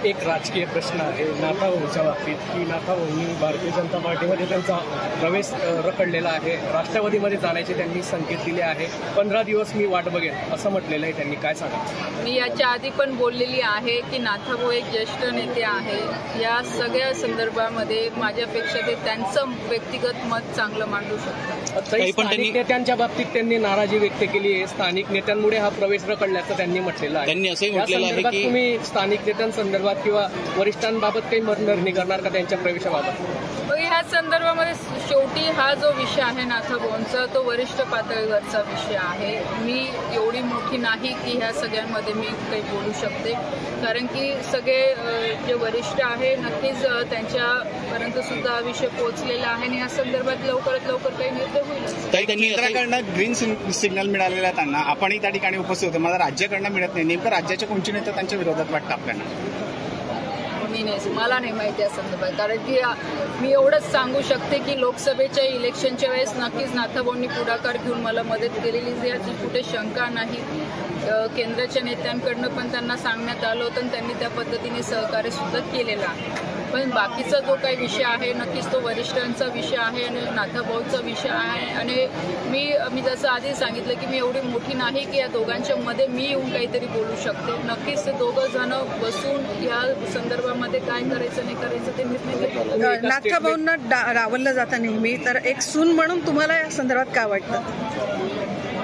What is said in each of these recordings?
एक राजकीय प्रश्न आहे नाथाभाऊच्या बाबतीत की नाथाभाऊंनी भारतीय जनता पार्टीमध्ये त्यांचा प्रवेश रखडलेला आहे। राष्ट्रवादीमध्ये जाण्याचे त्यांनी संकेत दिले आहे। 15 दिवस मी वाट बघेन असं म्हटलेलं आहे त्यांनी। काय सांगा? मी याच्या आधी पण बोललेली आहे की नाथाभाऊ एक ज्येष्ठ नेते आहे। या सगळ्या संदर्भामध्ये माझ्यापेक्षा ते त्यांचं व्यक्तिगत मत चांगलं मांडू शकतात। स्थानिक नेत्यांच्या बाबतीत त्यांनी नाराजी व्यक्त केली आहे। स्थानिक नेत्यांमुळे हा प्रवेश रखडल्याचं त्यांनी म्हटलेलं आहे। त्यांनी असंही म्हटलेलं आहे की तुम्ही स्थानिक नेत्यांसंदर्भात किंवा वरिष्ठांबाबत काही निर्णय करणार का त्यांच्या प्रवेशाबाबत? ह्या संदर्भामध्ये शेवटी हा जो विषय आहे नाथाभाऊंचा तो वरिष्ठ पातळीवरचा विषय आहे। मी एवढी मोठी नाही की ह्या सगळ्यांमध्ये मी काही बोलू शकते, कारण की सगळे जे वरिष्ठ आहे नक्कीच त्यांच्यापर्यंत सुद्धा हा विषय पोहोचलेला आहे आणि या संदर्भात लवकरात लवकर काही निर्णय होईल। केंद्राकडनं ग्रीन सिग्नल मिळालेला त्यांना, आपणही त्या ठिकाणी उपस्थित होते। मला राज्याकडनं मिळत नाही, नेमकं राज्याच्या कोणची नेते त्यांच्या विरोधात वाटतं आपल्याला? मला नाही माहिती या संदर्भात, कारण की मी एवढंच सांगू शकते की लोकसभेच्या इलेक्शनच्या वेळेस नक्कीच नाथाभाऊंनी पुढाकार घेऊन मला मदत केलेली याची कुठे शंका नाही। केंद्राच्या नेत्यांकडनं पण त्यांना सांगण्यात आलं होतं आणि त्यांनी त्या पद्धतीने सहकार्य सुद्धा केलेलं आहे। पण बाकीचा जो काही विषय आहे नक्कीच तो वरिष्ठांचा विषय आहे आणि नाथाभाऊचा विषय आहे। आणि मी जसं आधी सांगितलं की मी एवढी मोठी नाही की या दोघांच्या मध्ये मी येऊन काहीतरी बोलू शकते। नक्कीच ते दोघं जण बसून या संदर्भामध्ये काय करायचं नाही करायचं ते निर्णय घेतील। नाथाभाऊंना डावललं जातं नेहमी, तर एक सून म्हणून तुम्हाला या संदर्भात काय वाटतं?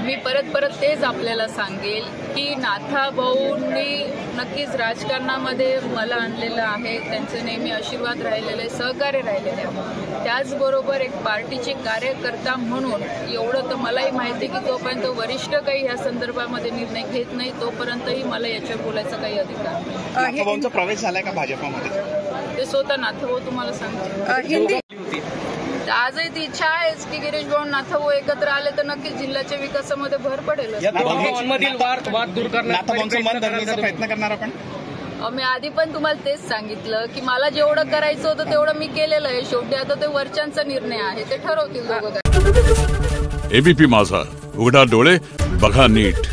मी परत तेच आपल्याला सांगेल की नाथाभाऊंनी नक्कीच राजकारणामध्ये मला आणलेलं आहे। त्यांचे नेहमी आशीर्वाद राहिलेले, सहकार्य राहिलेले आहे। त्याचबरोबर एक पार्टीचे कार्यकर्ता म्हणून एवढं तर मलाही माहिती की जोपर्यंत वरिष्ठ काही ह्या संदर्भामध्ये निर्णय घेत नाही तोपर्यंतही मला याच्यावर बोलायचा काही अधिकार नाही। नाथाभाऊंचा प्रवेश झालाय का भाजपमध्ये? ते स्वतः नाथाभाऊ तुम्हाला सांगते। आजही ती इच्छा आहेच की गिरीश भाऊ नाथाभाऊ एकत्र आले तर नक्कीच जिल्ह्याच्या विकासामध्ये भर पडेल। वाद दूर करण्याचा प्रयत्न करणार आपण? मी आधी पण तुम्हाला तेच सांगितलं की मला जेवढं करायचं होतं तेवढं मी केलेलं आहे। शेवटी आता ते वरच्यांचा निर्णय आहे, ते ठरवतील दोघं। एबीपी माझा, उघडा डोळे बघा नीट।